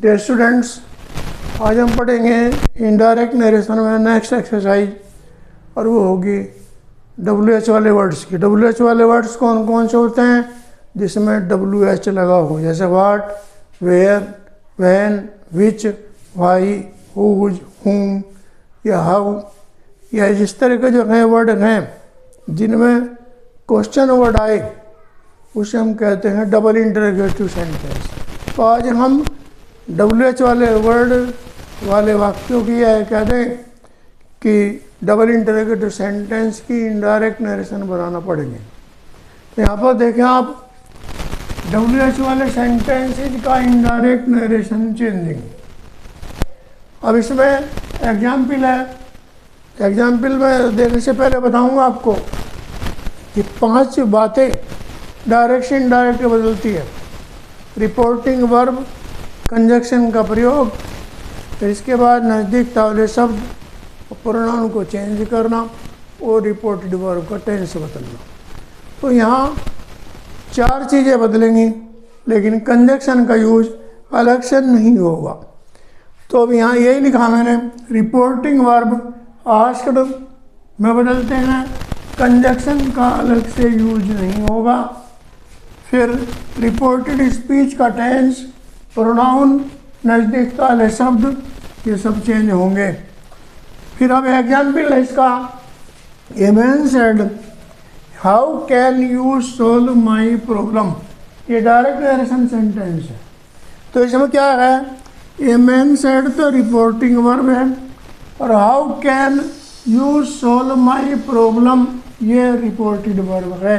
Dear students, आज हम पढ़ेंगे इनडायरेक्ट नरेशन में नेक्स्ट एक्सरसाइज, और वो होगी WH वाले वर्ड्स की। WH वाले वर्ड्स कौन कौन से होते हैं जिसमें WH लगा हो, जैसे what, where, when, which, why, whose, whom या हाउ, या इस तरह के जो हैं वर्ड हैं जिनमें क्वेश्चन वर्ड आए उसे हम कहते हैं डबल इंटरोगेटिव सेंटेंस। तो आज हम WH वाले वर्ड वाले वाक्यों की यह कह दें कि डबल इंटरोगेटिव सेंटेंस की इनडायरेक्ट नरेशन बनाना पड़ेंगे। तो यहाँ पर देखें आप, WH वाले सेंटेंसेज का इनडायरेक्ट नरेशन चेंजिंग। अब इसमें एग्जाम्पल है, एग्जाम्पल में देखने से पहले बताऊंगा आपको कि 5 बातें डायरेक्ट से इनडायरेक्ट बदलती है। रिपोर्टिंग वर्ब, कंजक्शन का प्रयोग, फिर इसके बाद नज़दीकता वाले शब्द, प्रोनाउन को चेंज करना और रिपोर्टेड वर्ब का टेंस बदलना। तो यहाँ 4 चीज़ें बदलेंगी, लेकिन कंजक्शन का यूज अलग से नहीं होगा। तो अब यहाँ यही लिखा मैंने, रिपोर्टिंग वर्ब आस्क्ड में बदलते हैं, कंजक्शन का अलग से यूज नहीं होगा। फिर रिपोर्टेड स्पीच का टेंस, प्रोनाउन, नज़दीकता वाले शब्द, ये सब चेंज होंगे। फिर अब एग्जाम्पल है इसका, a man said how can you solve my problem. ये डायरेक्ट नरेशन सेंटेंस है। तो इसमें क्या है, ए मैन सेड तो रिपोर्टिंग वर्ब है, और how can you solve my problem ये रिपोर्टेड वर्ब है।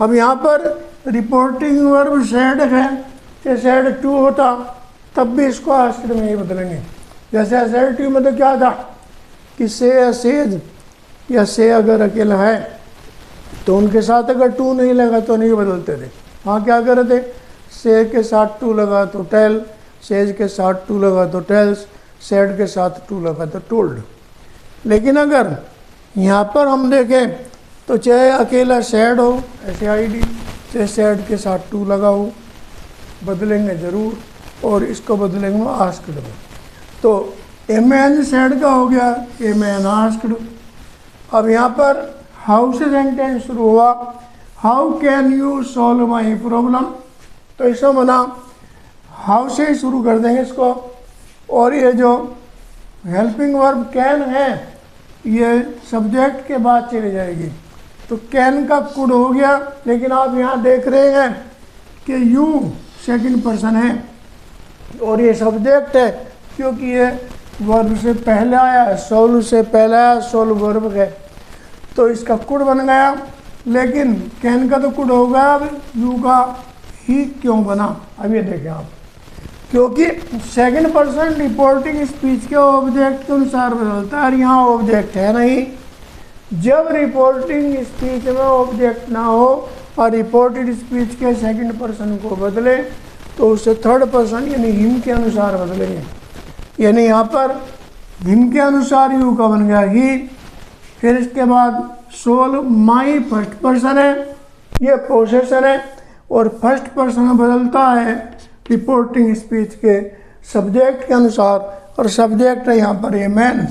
अब यहाँ पर रिपोर्टिंग वर्ब सेड है, कि सेड टू होता तब भी इसको आस्क्ड में ही बदलेंगे। जैसे असर्टिव में तो क्या था कि से या सेज, या से अगर अकेला है तो उनके साथ अगर टू नहीं लगा तो नहीं बदलते थे। हाँ, क्या कर रहे थे, से के साथ टू लगा तो टेल, सेज के साथ टू लगा तो टेल्स, सेड के साथ टू लगा तो टोल्ड। लेकिन अगर यहाँ पर हम देखें तो चाहे अकेला सैड हो, ऐसे आईडी, चाहे सैड के साथ टू लगा हो, बदलेंगे ज़रूर, और इसको बदलेंगे आस्क्ड में। तो ए मैन सैड का हो गया ए मैन आस्क्ड। अब यहाँ पर हाउ से सेंटेंस शुरू हुआ, how can you solve my problem. तो इसको बना हाउ से ही शुरू कर देंगे इसको, और ये जो हेल्पिंग वर्ब कैन है ये सब्जेक्ट के बाद चली जाएगी। तो कैन का कुड हो गया, लेकिन आप यहाँ देख रहे हैं कि यू सेकंड पर्सन है और ये सब्जेक्ट है, क्योंकि ये वर्ब से पहले आया है, सोल्व से पहले आया, सोल्व वर्ब है, तो इसका कुड बन गया। लेकिन कैन का तो कुड हो गया, अब यू का ही क्यों बना, अब ये देखें आप, क्योंकि सेकंड पर्सन रिपोर्टिंग स्पीच के ऑब्जेक्ट के अनुसार बदलता है, और यहाँ ऑब्जेक्ट है नहीं। जब रिपोर्टिंग स्पीच में ऑब्जेक्ट ना हो और रिपोर्टेड स्पीच के सेकंड पर्सन को बदले तो उसे थर्ड पर्सन यानी हिम के अनुसार बदलेंगे। यानी यहाँ पर हिम के अनुसार यू का बन गया ही। फिर इसके बाद सोल्व माई फर्स्ट पर्सन है, ये पोसेशन है, और फर्स्ट पर्सन बदलता है रिपोर्टिंग स्पीच के सब्जेक्ट के अनुसार, और सब्जेक्ट है यहाँ पर ए मैन।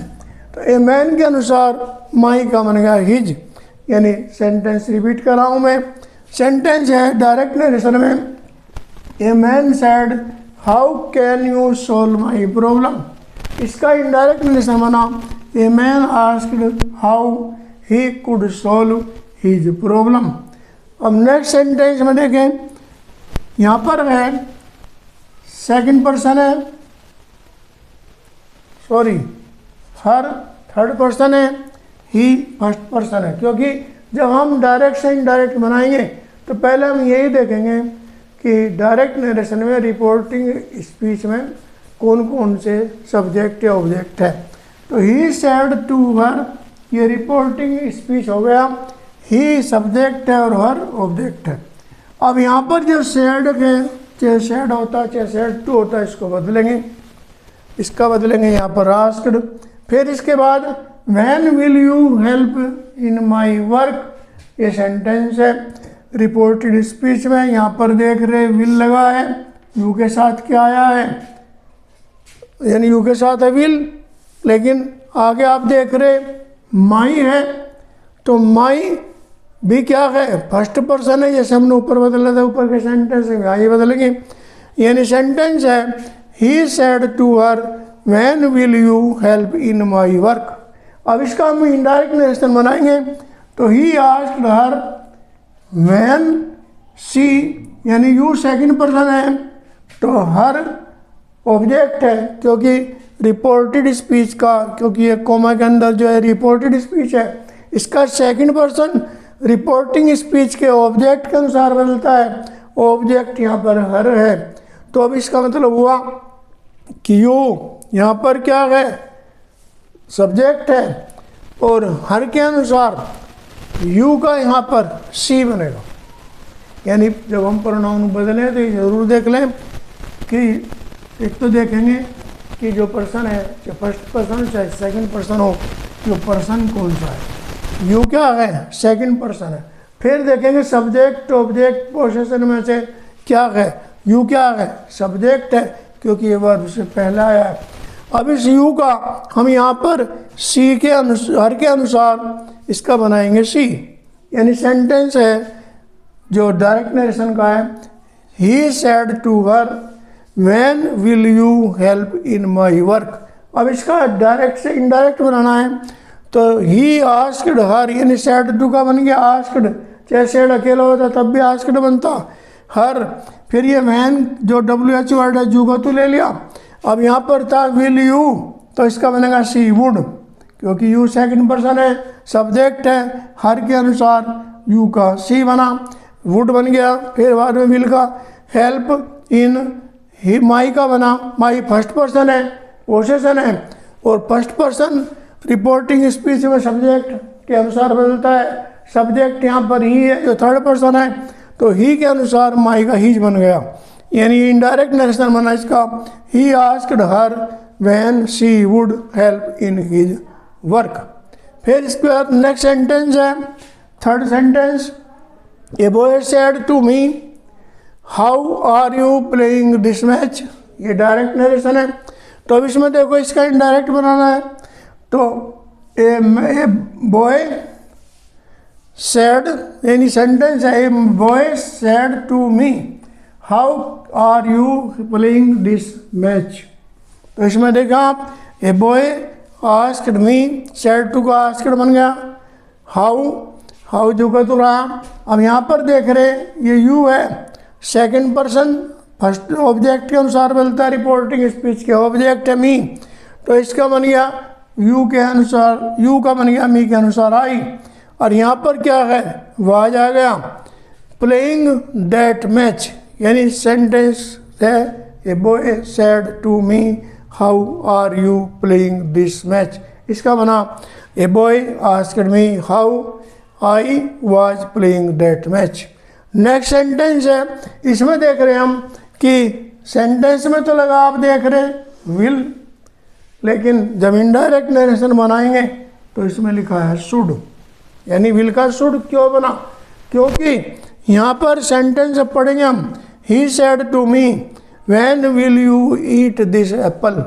तो ए मैन के अनुसार माई का बन गया हिज। यानी सेंटेंस रिपीट कर रहा हूँ मैं, सेंटेंस है डायरेक्ट नरेशन में, a man said how can you solve my problem. इसका इनडायरेक्ट नरेशन बना, a man asked how he could solve his problem. अब नेक्स्ट सेंटेंस में देखें, यहाँ पर है सेकंड पर्सन है, सॉरी हर थर्ड पर्सन है, ही फर्स्ट पर्सन है। क्योंकि जब हम डायरेक्ट से इनडायरेक्ट बनाएंगे तो पहले हम यही देखेंगे कि डायरेक्ट नरेशन में रिपोर्टिंग स्पीच में कौन कौन से सब्जेक्ट या ऑब्जेक्ट है। तो ही सेड टू हर, ये रिपोर्टिंग स्पीच हो गया, ही सब्जेक्ट है और हर ऑब्जेक्ट है। अब यहाँ पर जो सेड है, चाहे सेड होता चाहे सेड टू होता, इसको बदलेंगे, इसका बदलेंगे यहाँ पर आस्क्ड। फिर इसके बाद when will you help in my work, ये सेंटेंस है रिपोर्टेड स्पीच में। यहाँ पर देख रहे विल लगा है, यू के साथ क्या आया है, यानी यू के साथ है विल, लेकिन आगे आप देख रहे माई है, तो माई भी क्या है, फर्स्ट पर्सन है, जैसे हमने ऊपर बदला था, ऊपर के सेंटेंस में आगे बदलेंगे। यानी सेंटेंस है he said to her when will you help in my work. अब इसका हम इनडायरेक्ट नरेशन बनाएंगे, तो ही आस्क्ड हर व्हेन सी, यानी यू सेकंड पर्सन है, तो हर ऑब्जेक्ट है, क्योंकि रिपोर्टेड स्पीच का, क्योंकि ये कोमा के अंदर जो है रिपोर्टेड स्पीच है, इसका सेकंड पर्सन रिपोर्टिंग स्पीच के ऑब्जेक्ट के अनुसार बदलता है। ऑब्जेक्ट यहाँ पर हर है, तो अब इसका मतलब हुआ कि यू यहाँ पर क्या है, सब्जेक्ट है, और हर के अनुसार यू का यहाँ पर सी बनेगा। यानी जब हम प्रोनाउन बदलें तो ये ज़रूर देख लें कि एक तो देखेंगे कि जो पर्सन है, चाहे फर्स्ट पर्सन चाहे सेकंड पर्सन हो, जो पर्सन कौन सा है, यू क्या है, सेकंड पर्सन है। फिर देखेंगे सब्जेक्ट ऑब्जेक्ट पोसेशन में से क्या है, यू क्या है, सब्जेक्ट है, क्योंकि ये वर्ब से पहला आया है। अब इस यू का हम यहाँ पर सी के अनुसार, हर के अनुसार इसका बनाएंगे सी। यानी सेंटेंस है जो डायरेक्ट नरेशन का है, he said to her when will you help in my work. अब इसका डायरेक्ट से इनडायरेक्ट बनाना है, तो ही आस्क्ड हर, यानी सेड टू का बन गया आस्क्ड, चाहे सेड अकेला होता तब भी आस्क्ड बनता, हर, फिर ये व्हेन जो WH वर्ड है जू को तो ले लिया। अब यहाँ पर था विल यू, तो इसका बनेगा सी वुड, क्योंकि यू सेकंड पर्सन है, सब्जेक्ट है, हर के अनुसार यू का सी बना, वुड बन गया। फिर बाद में विल का हेल्प इन, ही माई का बना, माई फर्स्ट पर्सन है, पोसेशन है, और फर्स्ट पर्सन रिपोर्टिंग स्पीच में सब्जेक्ट के अनुसार बदलता है। सब्जेक्ट यहाँ पर ही है जो थर्ड पर्सन है, तो ही के अनुसार माई का हीज बन गया। यानी इनडायरेक्ट नरेशन बना इसका, he asked her when she would help in his work. फिर इसके बाद नेक्स्ट सेंटेंस है, third sentence, a boy said to me how are you playing this match. ये डायरेक्ट नरेशन है, तो अब इसमें देखो इसका इनडायरेक्ट बनाना है, तो ए बॉय सेड, यानी सेंटेंस है, a boy said to me how are you playing this match. तो इसमें देखा आप, a boy asked me, said to का आस्क्ड बन गया, हाउ जो का तो रहा। अब यहाँ पर देख रहे ये यू है, सेकंड पर्सन फर्स्ट ऑब्जेक्ट के अनुसार बदलता है, रिपोर्टिंग स्पीच के ऑब्जेक्ट है मी, तो इसका बन गया यू के अनुसार, यू का बन गया मी के अनुसार आई। और यहाँ पर क्या है, वाज आ गया, प्लेइंग दैट मैच, यानी सेंटेंस है, a boy said to me how are you playing this match. इसका बना a boy asked me how I was playing that match. Next sentence है, इसमें देख रहे हैं हम कि सेंटेंस में तो लगा आप देख रहे विल, लेकिन जब इनडायरेक्ट नरेशन बनाएंगे तो इसमें लिखा है शुड। यानी विल का शुड क्यों बना, क्योंकि यहाँ पर सेंटेंस पढ़ेंगे हम, he said to me when will you eat this apple.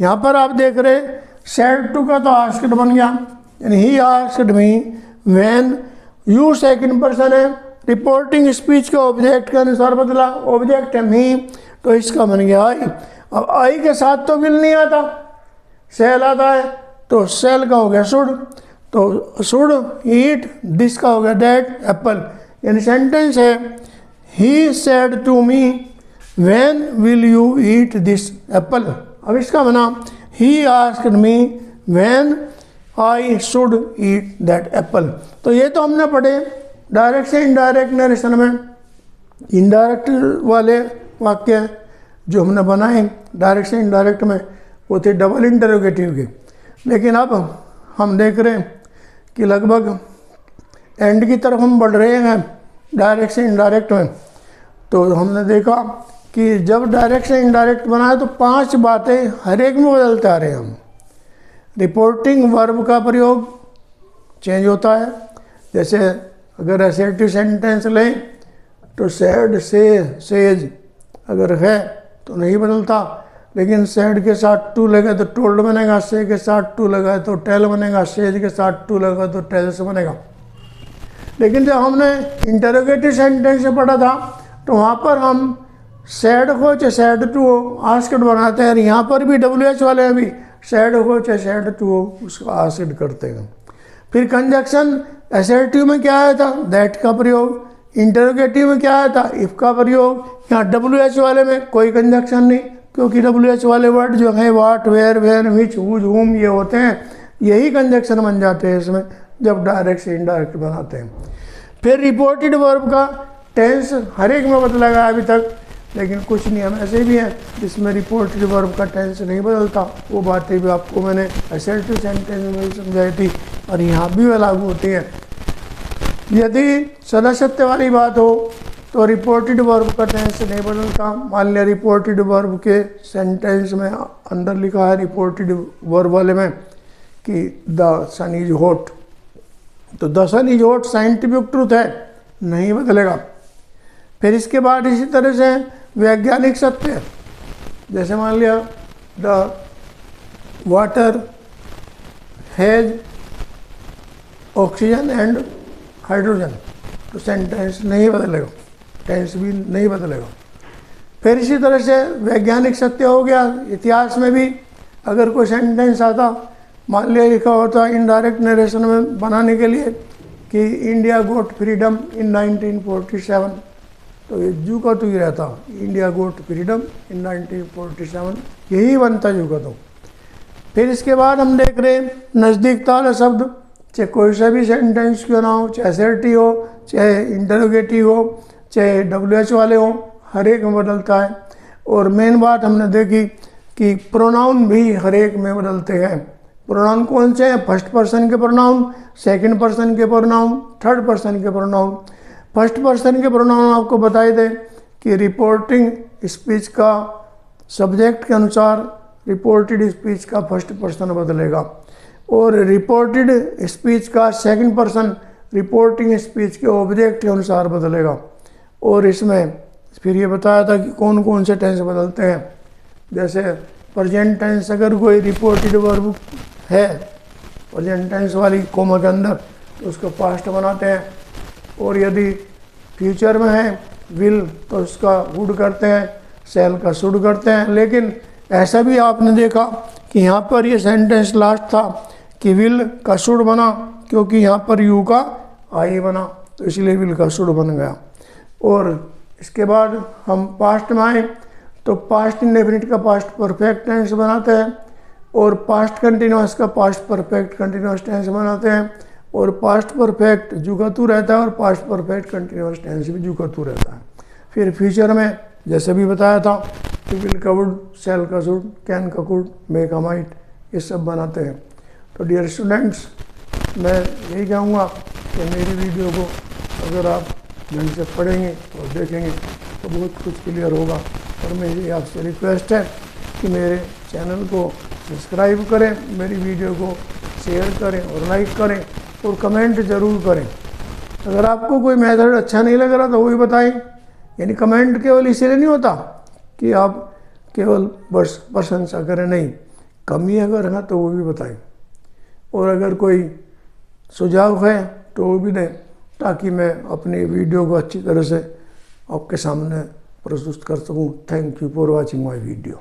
यहाँ पर आप देख रहे सेड टू का तो आस्क्ड बन गया, यानी ही asked me when, you second person है, रिपोर्टिंग स्पीच के ऑब्जेक्ट के अनुसार बदला, ऑब्जेक्ट है मी, तो इसका बन गया आई। अब आई के साथ तो विल नहीं आता, सेल आता है, तो सेल का हो गया शुड, तो शुड ईट, दिस का हो गया दैट एप्पल। यानी सेंटेंस है, he said to me when will you eat this apple. अब इसका बना he asked me when I should eat that apple. तो ये तो हमने पढ़े डायरेक्ट से इनडायरेक्ट नरेशन में। इनडायरेक्ट वाले वाक्य जो हमने बनाए डायरेक्ट से इनडायरेक्ट में, वो थे डबल इंटरोगेटिव के। लेकिन अब हम देख रहे हैं कि लगभग एंड की तरफ हम बढ़ रहे हैं डायरेक्ट से इनडायरेक्ट में। तो हमने देखा कि जब डायरेक्ट से इनडायरेक्ट बनाए तो 5 बातें हर एक में बदलते आ रहे हैं हम। रिपोर्टिंग वर्ब का प्रयोग चेंज होता है, जैसे अगर असर्टिव सेंटेंस लें तो सेड, से, सेज अगर है तो नहीं बदलता। लेकिन सेड के साथ टू लगे तो टोल्ड बनेगा, से के साथ टू लगा तो टेल बनेगा, सेज के साथ टू लगा तो टेल्स बनेगा। लेकिन जब हमने इंटरोगेटिव सेंटेंस से पढ़ा था तो वहाँ पर हम सेड को चाहे सेड टू हो आस्क्ड बनाते हैं, यहाँ पर भी WH वाले हैं भी सेड हो चाहे सेड टू हो उसको आस्क्ड करते हैं। फिर कंजक्शन असर्टिव में क्या आया था, दैट का प्रयोग, इंटरोगेटिव में क्या आया था, इफ का प्रयोग। यहाँ WH वाले में कोई कंजक्शन नहीं, क्योंकि WH वाले वर्ड जो हैं वाट, वेयर, व्हेन, व्हिच, हुज, हुम ये होते हैं, यही कंजक्शन बन जाते हैं इसमें जब डायरेक्ट से इनडायरेक्ट बनाते हैं। फिर रिपोर्टेड वर्ब का टेंस हर एक में बदलेगा अभी तक, लेकिन कुछ नियम ऐसे भी हैं जिसमें रिपोर्टेड वर्ब का टेंस नहीं बदलता। वो बातें भी आपको मैंने असर्टिव सेंटेंस में समझाई थी और यहाँ भी वह लागू होती है। यदि सदस्यत्व वाली बात हो तो रिपोर्टेड वर्ब का टेंस नहीं बदलता। मान लिया रिपोर्टेड वर्ब के सेंटेंस में अंदर लिखा है रिपोर्टेड वर्ब वाले में कि द सन इज हॉट, तो the sun is hot scientific truth है, नहीं बदलेगा। फिर इसके बाद इसी तरह से वैज्ञानिक सत्य, जैसे मान लिया the water has oxygen and hydrogen, तो सेंटेंस नहीं बदलेगा, टेंस भी नहीं बदलेगा। फिर इसी तरह से वैज्ञानिक सत्य हो गया। इतिहास में भी अगर कोई सेंटेंस आता, मान लिया लिखा होता इनडायरेक्ट नरेशन में बनाने के लिए कि इंडिया गोट फ्रीडम इन 1947, तो ये जू का तो ही रहता, इंडिया गोट फ्रीडम इन 1947, यही बनता जू का तो। फिर इसके बाद हम देख रहे हैं नज़दीकता वाला शब्द, चाहे कोई सा भी सेंटेंस क्यों ना हो, चाहे असर्टिव हो, चाहे इंटरोगेटिव हो, चाहे WH वाले हो, हर एक में बदलता है। और मेन बात हमने देखी कि प्रोनाउन भी हर एक में बदलते हैं। प्रोनाउन कौन से हैं, फर्स्ट पर्सन के प्रोनाउन, सेकंड पर्सन के प्रोनाउन, थर्ड पर्सन के प्रोनाउन। फर्स्ट पर्सन के प्रोनाउन आपको बताए थे कि रिपोर्टिंग स्पीच का सब्जेक्ट के अनुसार रिपोर्टेड स्पीच का फर्स्ट पर्सन बदलेगा, और रिपोर्टेड स्पीच का सेकंड पर्सन रिपोर्टिंग स्पीच के ऑब्जेक्ट के अनुसार बदलेगा। और इसमें फिर ये बताया था कि कौन कौन से टेंस बदलते हैं। जैसे प्रेजेंट टेंस अगर कोई रिपोर्टेड वर्ब है प्रेजेंट टेंस वाली कोमा के अंदर, तो उसको पास्ट बनाते हैं। और यदि फ्यूचर में है विल, तो उसका वुड करते हैं, सेल का शुड करते हैं। लेकिन ऐसा भी आपने देखा कि यहाँ पर ये सेंटेंस लास्ट था कि विल का शुड बना, क्योंकि यहाँ पर यू का आई बना, तो इसलिए विल का शुड बन गया। और इसके बाद हम पास्ट में आए तो पास्ट इंडेफिनिट का पास्ट परफेक्ट टेंस बनाते हैं, और पास्ट कंटिन्यूअस का पास्ट परफेक्ट कंटिन्यूअस टेंस बनाते हैं। और पास्ट परफेक्ट जुगातू रहता है और पास्ट परफेक्ट कंटिन्यूअस टेंस भी जुगातू रहता है। फिर फ्यूचर में जैसे भी बताया था कि विल का वुड, सेल का शुड, कैन का कुड, मे का माइट, ये सब बनाते हैं। तो डियर स्टूडेंट्स, मैं यही कहूँगा कि मेरी वीडियो को अगर आप ढंग से पढ़ेंगे और देखेंगे तो बहुत कुछ क्लियर होगा। और मेरी आपसे रिक्वेस्ट है कि मेरे चैनल को सब्सक्राइब करें, मेरी वीडियो को शेयर करें और लाइक करें और कमेंट ज़रूर करें। अगर आपको कोई मेथड अच्छा नहीं लग रहा तो वो भी बताएं। यानी कमेंट केवल इसलिए नहीं होता कि आप केवल बस प्रशंसा करें, नहीं, कमी अगर है तो वो भी बताएं। और अगर कोई सुझाव है तो वो भी दें, ताकि मैं अपनी वीडियो को अच्छी तरह से आपके सामने प्रस्तुत कर सकूं। Thank you for watching my video.